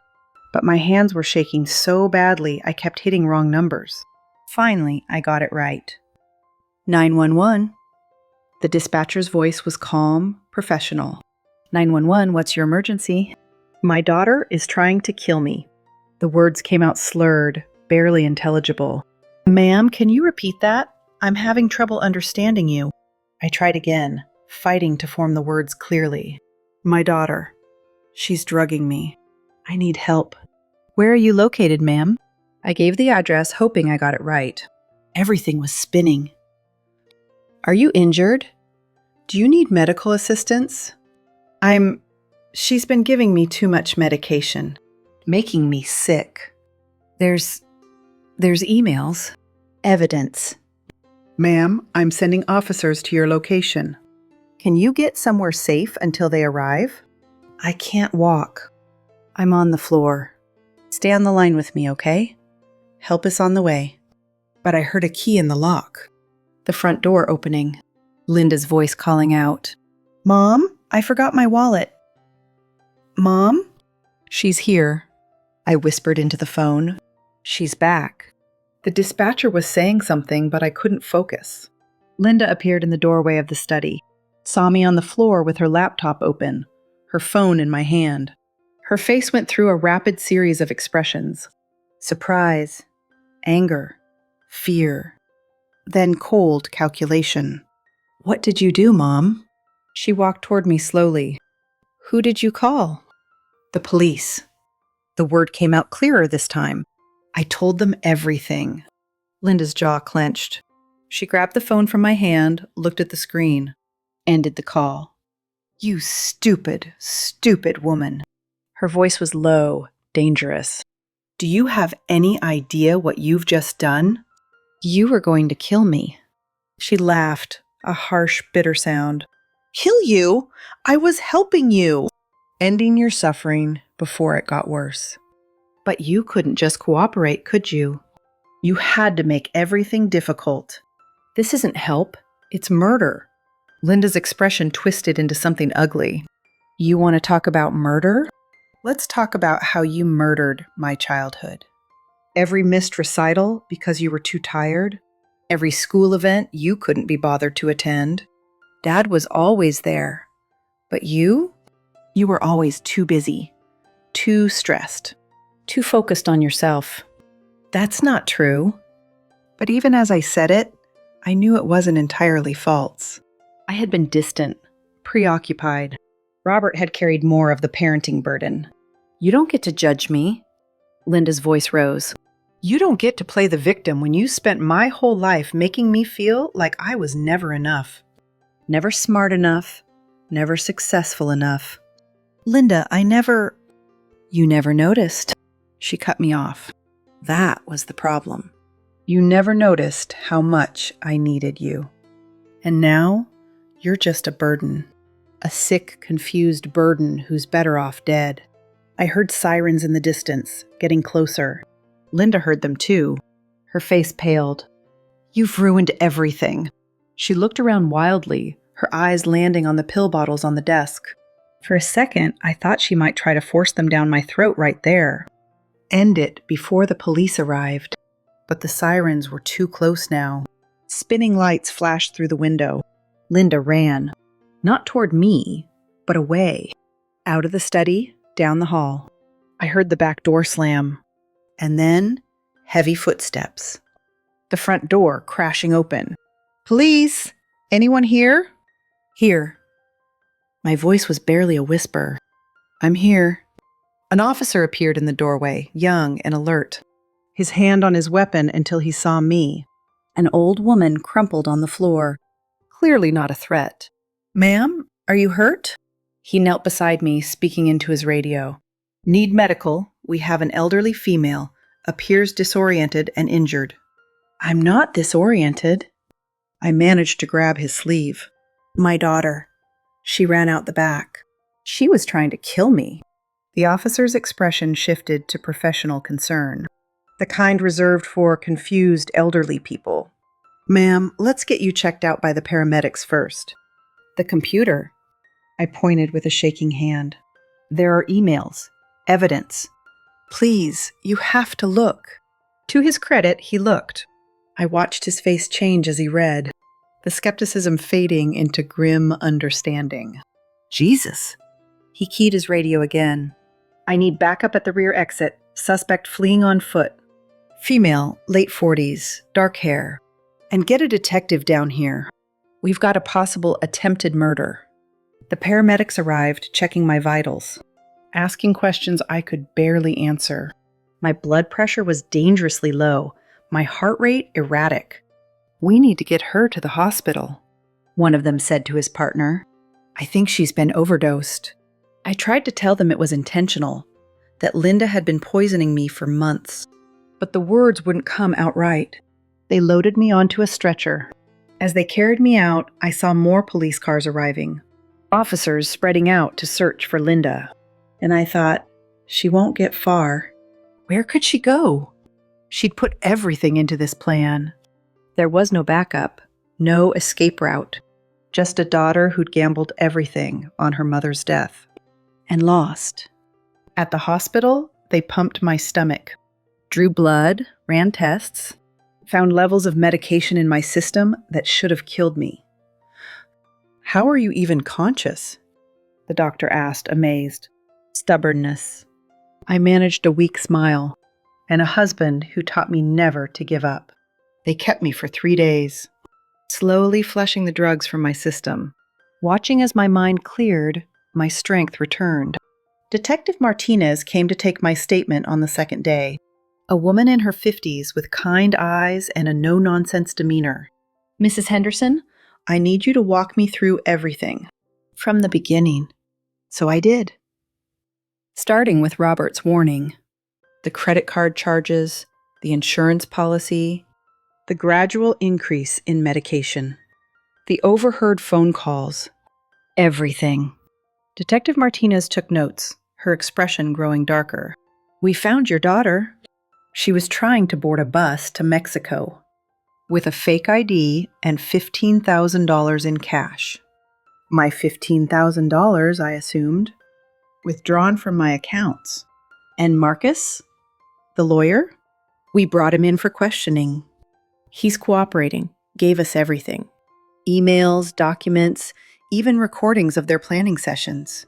But my hands were shaking so badly I kept hitting wrong numbers. Finally, I got it right. 911. The dispatcher's voice was calm, professional. 911, what's your emergency? My daughter is trying to kill me. The words came out slurred, barely intelligible. Ma'am, can you repeat that? I'm having trouble understanding you. I tried again, fighting to form the words clearly. My daughter. She's drugging me. I need help. Where are you located, ma'am? I gave the address, hoping I got it right. Everything was spinning. Are you injured? Do you need medical assistance? She's been giving me too much medication, making me sick. There's emails, evidence. Ma'am, I'm sending officers to your location. Can you get somewhere safe until they arrive? I can't walk. I'm on the floor. Stay on the line with me, okay? Help is on the way. But I heard a key in the lock. The front door opening. Linda's voice calling out. Mom, I forgot my wallet. Mom? She's here. I whispered into the phone. She's back. The dispatcher was saying something, but I couldn't focus. Linda appeared in the doorway of the study, saw me on the floor with her laptop open, her phone in my hand. Her face went through a rapid series of expressions. Surprise, anger, fear, then cold calculation. What did you do, Mom? She walked toward me slowly. Who did you call? The police. The word came out clearer this time. I told them everything. Linda's jaw clenched. She grabbed the phone from my hand, looked at the screen, ended the call. You stupid, stupid woman. Her voice was low, dangerous. Do you have any idea what you've just done? You were going to kill me. She laughed, a harsh, bitter sound. Kill you? I was helping you. Ending your suffering before it got worse. But you couldn't just cooperate, could you? You had to make everything difficult. This isn't help, it's murder. Linda's expression twisted into something ugly. You want to talk about murder? Let's talk about how you murdered my childhood. Every missed recital because you were too tired. Every school event you couldn't be bothered to attend. Dad was always there. But you? You were always too busy, too stressed, too focused on yourself. That's not true. But even as I said it, I knew it wasn't entirely false. I had been distant, preoccupied. Robert had carried more of the parenting burden. You don't get to judge me. Linda's voice rose. You don't get to play the victim when you spent my whole life making me feel like I was never enough. Never smart enough, never successful enough. Linda, You never noticed. She cut me off. That was the problem. You never noticed how much I needed you. And now, you're just a burden. A sick, confused burden who's better off dead. I heard sirens in the distance, getting closer. Linda heard them too. Her face paled. You've ruined everything. She looked around wildly, her eyes landing on the pill bottles on the desk. For a second, I thought she might try to force them down my throat right there. End it before the police arrived. But the sirens were too close now. Spinning lights flashed through the window. Linda ran. Not toward me, but away. Out of the study, down the hall. I heard the back door slam. And then, heavy footsteps. The front door crashing open. Police! Anyone here? Here. My voice was barely a whisper. I'm here. An officer appeared in the doorway, young and alert. His hand on his weapon until he saw me. An old woman crumpled on the floor. Clearly not a threat. Ma'am, are you hurt? He knelt beside me, speaking into his radio. Need medical. We have an elderly female. Appears disoriented and injured. I'm not disoriented. I managed to grab his sleeve. My daughter. She ran out the back. She was trying to kill me. The officer's expression shifted to professional concern, the kind reserved for confused elderly people. Ma'am, let's get you checked out by the paramedics first. The computer. I pointed with a shaking hand. There are emails, evidence. Please, you have to look. To his credit, he looked. I watched his face change as he read, the skepticism fading into grim understanding. Jesus. He keyed his radio again. I need backup at the rear exit. Suspect fleeing on foot. Female, late 40s, dark hair. And get a detective down here. We've got a possible attempted murder. The paramedics arrived, checking my vitals, asking questions I could barely answer. My blood pressure was dangerously low, my heart rate erratic. We need to get her to the hospital, one of them said to his partner. I think she's been overdosed. I tried to tell them it was intentional, that Linda had been poisoning me for months, but the words wouldn't come outright. They loaded me onto a stretcher. As they carried me out, I saw more police cars arriving, officers spreading out to search for Linda. And I thought, she won't get far. Where could she go? She'd put everything into this plan. There was no backup, no escape route, just a daughter who'd gambled everything on her mother's death and lost. At the hospital, they pumped my stomach, drew blood, ran tests, found levels of medication in my system that should have killed me. How are you even conscious? The doctor asked, amazed. Stubbornness. I managed a weak smile, and a husband who taught me never to give up. They kept me for 3 days, slowly flushing the drugs from my system. Watching as my mind cleared, my strength returned. Detective Martinez came to take my statement on the second day. A woman in her 50s with kind eyes and a no-nonsense demeanor. Mrs. Henderson, I need you to walk me through everything, from the beginning. So I did. Starting with Robert's warning, the credit card charges, the insurance policy, the gradual increase in medication, the overheard phone calls, everything. Detective Martinez took notes, her expression growing darker. We found your daughter. She was trying to board a bus to Mexico with a fake ID and $15,000 in cash. My $15,000, I assumed, withdrawn from my accounts. And Marcus, the lawyer? We brought him in for questioning. He's cooperating, gave us everything. Emails, documents, even recordings of their planning sessions.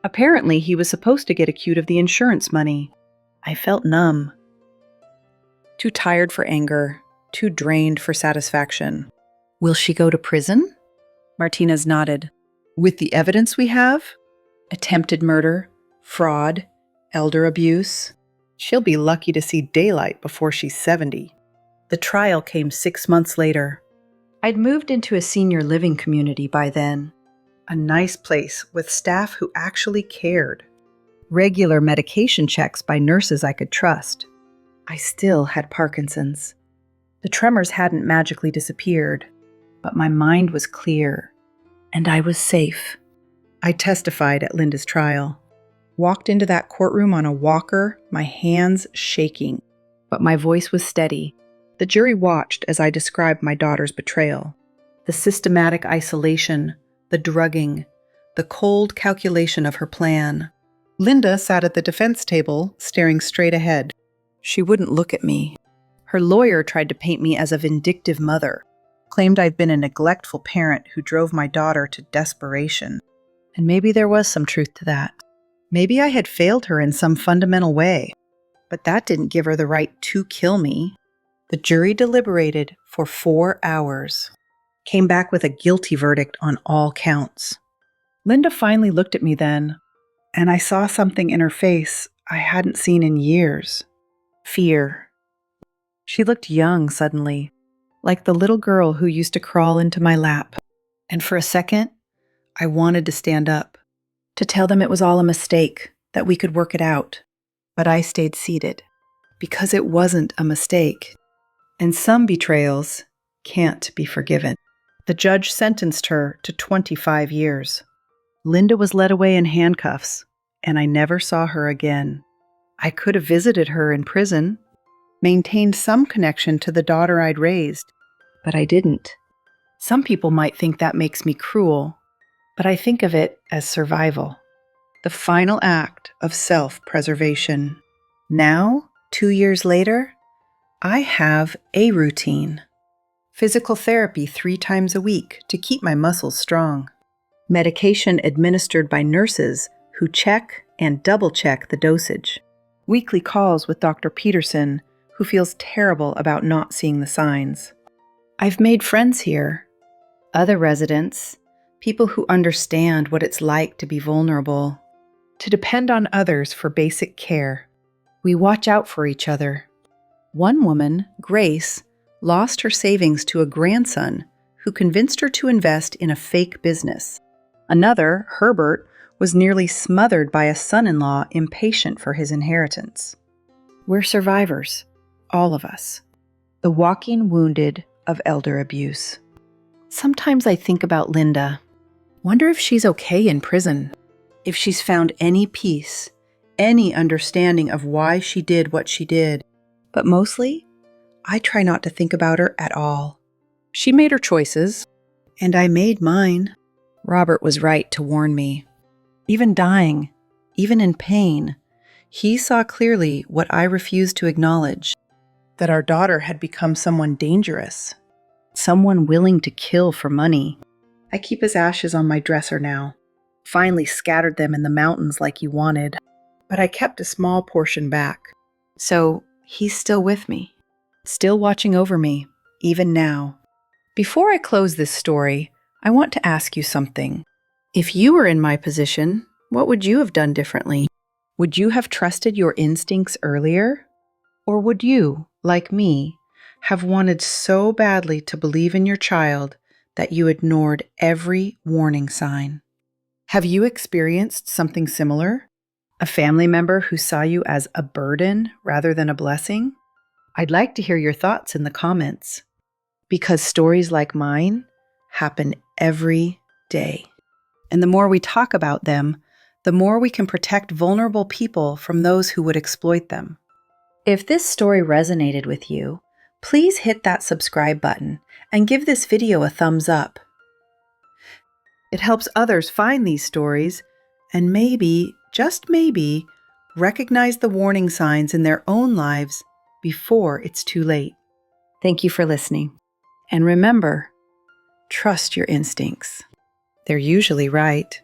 Apparently, he was supposed to get a cut of the insurance money. I felt numb. Too tired for anger, too drained for satisfaction. Will she go to prison? Martinez nodded. With the evidence we have? Attempted murder, fraud, elder abuse. She'll be lucky to see daylight before she's 70. The trial came 6 months later. I'd moved into a senior living community by then. A nice place with staff who actually cared. Regular medication checks by nurses I could trust. I still had Parkinson's. The tremors hadn't magically disappeared, but my mind was clear, and I was safe. I testified at Linda's trial. Walked into that courtroom on a walker, my hands shaking, but my voice was steady. The jury watched as I described my daughter's betrayal. The systematic isolation, the drugging, the cold calculation of her plan. Linda sat at the defense table, staring straight ahead. She wouldn't look at me. Her lawyer tried to paint me as a vindictive mother, claimed I'd been a neglectful parent who drove my daughter to desperation. And maybe there was some truth to that. Maybe I had failed her in some fundamental way, but that didn't give her the right to kill me. The jury deliberated for 4 hours, came back with a guilty verdict on all counts. Linda finally looked at me then, and I saw something in her face I hadn't seen in years. Fear. She looked young suddenly, like the little girl who used to crawl into my lap. And for a second, I wanted to stand up, to tell them it was all a mistake, that we could work it out. But I stayed seated because it wasn't a mistake. And some betrayals can't be forgiven. The judge sentenced her to 25 years. Linda was led away in handcuffs, and I never saw her again. I could have visited her in prison, maintained some connection to the daughter I'd raised, but I didn't. Some people might think that makes me cruel, but I think of it as survival, the final act of self-preservation. Now, 2 years later, I have a routine. Physical therapy 3 times a week to keep my muscles strong. Medication administered by nurses who check and double-check the dosage. Weekly calls with Dr. Peterson, who feels terrible about not seeing the signs. I've made friends here. Other residents, people who understand what it's like to be vulnerable, to depend on others for basic care. We watch out for each other. One woman, Grace, lost her savings to a grandson who convinced her to invest in a fake business. Another, Herbert, was nearly smothered by a son-in-law impatient for his inheritance. We're survivors, all of us. The walking wounded of elder abuse. Sometimes I think about Linda. Wonder if she's okay in prison. If she's found any peace, any understanding of why she did what she did. But mostly, I try not to think about her at all. She made her choices, and I made mine. Robert was right to warn me. Even dying, even in pain, he saw clearly what I refused to acknowledge, that our daughter had become someone dangerous, someone willing to kill for money. I keep his ashes on my dresser now. Finally scattered them in the mountains like he wanted, but I kept a small portion back. So he's still with me, still watching over me, even now. Before I close this story, I want to ask you something. If you were in my position, what would you have done differently? Would you have trusted your instincts earlier? Or would you, like me, have wanted so badly to believe in your child that you ignored every warning sign? Have you experienced something similar? A family member who saw you as a burden rather than a blessing? I'd like to hear your thoughts in the comments, because stories like mine happen every day. And the more we talk about them, the more we can protect vulnerable people from those who would exploit them. If this story resonated with you, please hit that subscribe button and give this video a thumbs up. It helps others find these stories and maybe, just maybe, recognize the warning signs in their own lives before it's too late. Thank you for listening. And remember, trust your instincts. They're usually right.